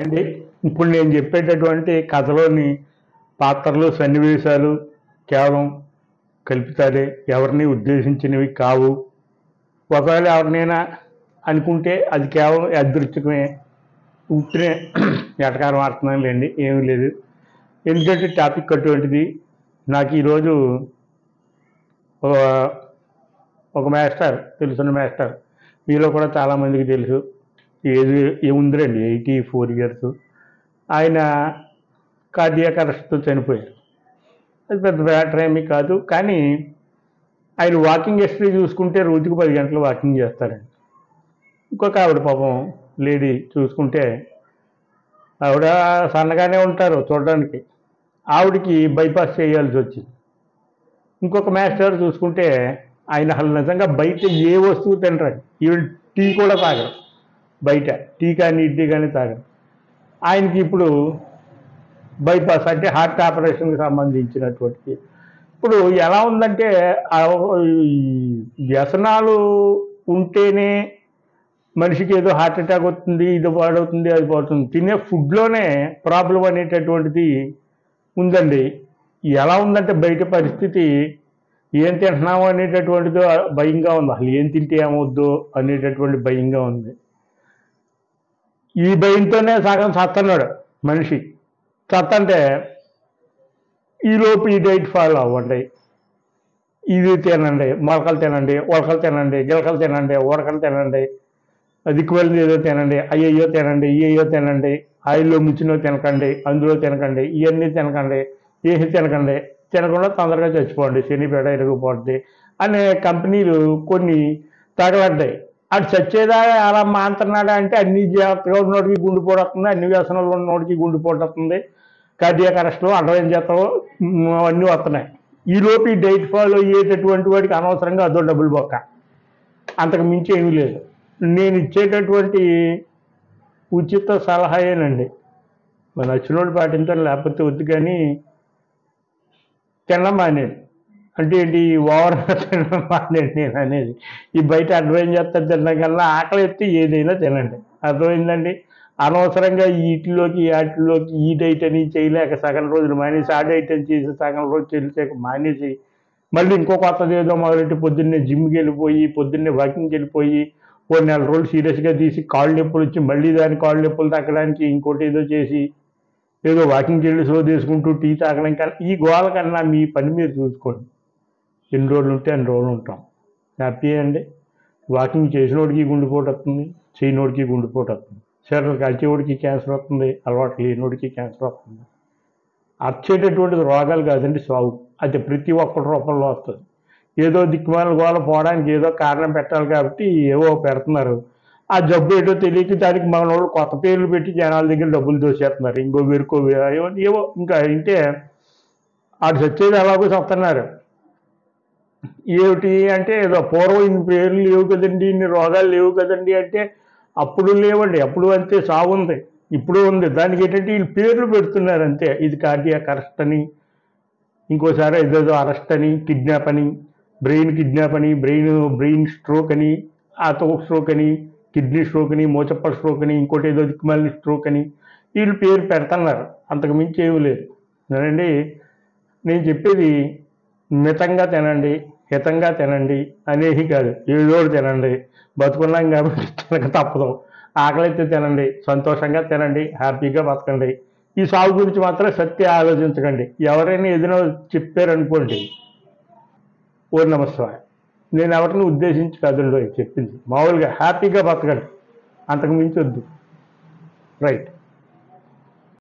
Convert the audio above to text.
అండి ఇప్పుడు నేను చెప్పేటటువంటి కథలోని పాత్రలు సన్నివేశాలు కేవలం కల్పితాలే, ఎవరిని ఉద్దేశించినవి కావు. ఒకవేళ ఎవరినైనా అనుకుంటే అది కేవలం యాదృచ్ఛికమే, ఉట్టినే ఎటకారం ఆడుతున్నానులేండి, ఏమీ లేదు. ఎందుకంటే టాపిక్ అటువంటిది. నాకు ఈరోజు ఒక మాస్టర్, తెలుసున్న మాస్టర్, మీలో కూడా చాలామందికి తెలుసు, ఏది ఏముందిరండి 84 years, ఆయన కార్డియాక్ అరెస్ట్తో చనిపోయారు. అది పెద్ద మ్యాటర్ ఏమీ కాదు. కానీ ఆయన వాకింగ్ హిస్టరీ చూసుకుంటే రోజుకు 10 గంటలు వాకింగ్ చేస్తారండి. ఇంకొక ఆవిడ పాపం లేడీ చూసుకుంటే ఆవిడ సన్నగానే ఉంటారు చూడడానికి, ఆవిడకి బైపాస్ చేయాల్సి వచ్చింది. ఇంకొక మాస్టర్ చూసుకుంటే ఆయన అసలు నిజంగా బయట ఏ వస్తువు తినరండి, ఈవెన్ టీ కూడా తాగరు, బయట టీ కానీ ఇడ్లీ కానీ తాగరు. ఆయనకి ఇప్పుడు బైపాస్ అంటే హార్ట్ ఆపరేషన్కి సంబంధించినటువంటి. ఇప్పుడు ఎలా ఉందంటే వ్యసనాలు ఉంటేనే మనిషికి ఏదో హార్ట్ అటాక్ వస్తుంది, ఇది పాడవుతుంది, అది పాడుతుంది. తినే ఫుడ్లోనే ప్రాబ్లం అనేటటువంటిది ఉందండి. ఎలా ఉందంటే బయట పరిస్థితి, ఏం తింటున్నాము అనేటటువంటిదో భయంగా ఉంది. అసలు ఏం తింటే ఏమవుద్దో అనేటటువంటి భయంగా ఉంది. ఈ భయంతోనే సగం చస్తున్నాడు మనిషి. చత్తంటే ఈలోపు ఈ డైట్ ఫాలో అవ్వండి, ఇది తినండి, మొలకలు తినండి, ఉలకలు తినండి, గిలకలు తినండి, ఉడకలు తినండి, దిక్కువెళ్ళి ఏదో తినండి, అయ్యయ్యో తినండి, ఇయ్యయ్యో తినండి, ఆయిల్లో ముంచినో తినకండి, అందులో తినకండి, ఇవన్నీ తినకండి, ఏసి తినకండి, తినకుండా తొందరగా చచ్చిపోండి, శనిపేడ ఇరుగుపోద్ది అనే కంపెనీలు కొన్ని తగలడ్డాయి. అటు చచ్చేదాకా అలా మాంతున్నాడా అంటే అన్ని జాగ్రత్తగా ఉన్నోడికి గుండెపోటు వస్తుంది, అన్ని వ్యసనాలు ఉన్నోడికి గుండెపోటు వస్తుంది, కార్డియాక్ అరెస్టులు, అడ్వైన్ చేతలు అన్నీ వస్తున్నాయి. ఈలోపు ఈ డైట్ ఫాలో అయ్యేటటువంటి వాడికి అనవసరంగా అదో డబ్బులు బొక్క, అంతకు మించి ఏమీ లేదు. నేను ఇచ్చేటటువంటి ఉచిత సలహాయేనండి, మన నచ్చినోడు పాటించాలి, లేకపోతే వద్దు. కానీ తినడం మానేది అంటే ఏంటి, ఓవర్గా తినడం మానేది నేను అనేది. ఈ బయట అడ్వైన్ చేస్తారు తినడం కన్నా ఆకలి ఎత్తి ఏదైనా తినండి, అర్థమైందండి. అనవసరంగా వీటిలోకి వాటిలోకి ఈ డైట్ అని చేయలేక సగం రోజులు మానేసి, ఆ డైట్ అని చేసి సగం రోజు చేయలేక మానేసి, మళ్ళీ ఇంకో కొత్తది ఏదో మొదలెట్టి పొద్దున్నే జిమ్కి వెళ్ళిపోయి, పొద్దున్నే వాకింగ్కి వెళ్ళిపోయి, ఓ నెల రోజులు సీరియస్గా తీసి కాళ్ళు నొప్పులు వచ్చి మళ్ళీ దాని కాళ్ళు నొప్పులు తగ్గడానికి ఇంకోటి ఏదో చేసి, ఏదో వాకింగ్కి వెళ్ళి సో తీసుకుంటూ టీ తాగడం కన్నా, ఈ గోల కన్నా మీ పని మీరు చూసుకోండి. ఎన్ని రోజులు ఉంటే అన్ని రోజులు ఉంటాం, హ్యాపీ అండి. వాకింగ్ చేసినోడికి గుండెపోటు వస్తుంది, చేయనోడికి గుండెపోటు వస్తుంది, శరీరం కలిసేవాడికి క్యాన్సర్ వస్తుంది, అలవాటు లేనివాడికి క్యాన్సర్ వస్తుంది. వచ్చేటటువంటిది రోగాలు కాదండి, సాగు. అది ప్రతి ఒక్కటి రూపంలో వస్తుంది. ఏదో దిక్కుమాల గోల పోవడానికి ఏదో కారణం పెట్టాలి కాబట్టి ఏవో పెడుతున్నారు. ఆ జబ్బు ఏదో తెలియక దానికి మన వాళ్ళు కొత్త పేర్లు పెట్టి జనాల దగ్గర డబ్బులు దోసేస్తున్నారు. ఇంకో వేరుకో ఏవో ఇంకా అంటే ఆడు చచ్చేది ఎలాగో చెప్తున్నారు. ఏమిటి అంటే ఏదో పూర్వం ఇన్ని పేర్లు లేవు కదండి, ఇన్ని రోగాలు లేవు కదండి అంటే అప్పుడు లేవండి, అప్పుడు అంతే సాగు ఉంది, ఇప్పుడు ఉంది. దానికి ఏంటంటే వీళ్ళు పేర్లు పెడుతున్నారు అంతే. ఇది కార్డియాక్ అరెస్ట్ అని, ఇంకోసారి ఏదేదో అరెస్ట్ అని, కిడ్నాప్ అని, బ్రెయిన్ కిడ్నాప్ అని, బ్రెయిన్ స్ట్రోక్ అని, ఆతో స్ట్రోక్ అని, కిడ్నీ స్ట్రోక్ అని, మోచప్ప స్ట్రోక్ అని, ఇంకోటి ఏదో దిక్కుమాలిన స్ట్రోక్ అని వీళ్ళు పేరు పెడుతున్నారు. అంతకు మించి ఏమీ లేదు అండి. నేను చెప్పేది మితంగా తినండి, హితంగా తినండి అనేవి కాదు. ఏదో తినండి, బతుకున్నాం కాబట్టి తినక తప్పదు. ఆకలితో తినండి, సంతోషంగా తినండి, హ్యాపీగా బతకండి. ఈ సాగు గురించి మాత్రం సత్య ఆలోచించకండి. ఎవరైనా ఏదైనా చెప్పారనుకోండి, ఓ నమస్కారం, నేను ఎవరిని ఉద్దేశించి కాదండి చెప్పింది, మామూలుగా హ్యాపీగా బతకండి, అంతకు మించి వద్దు. రైట్.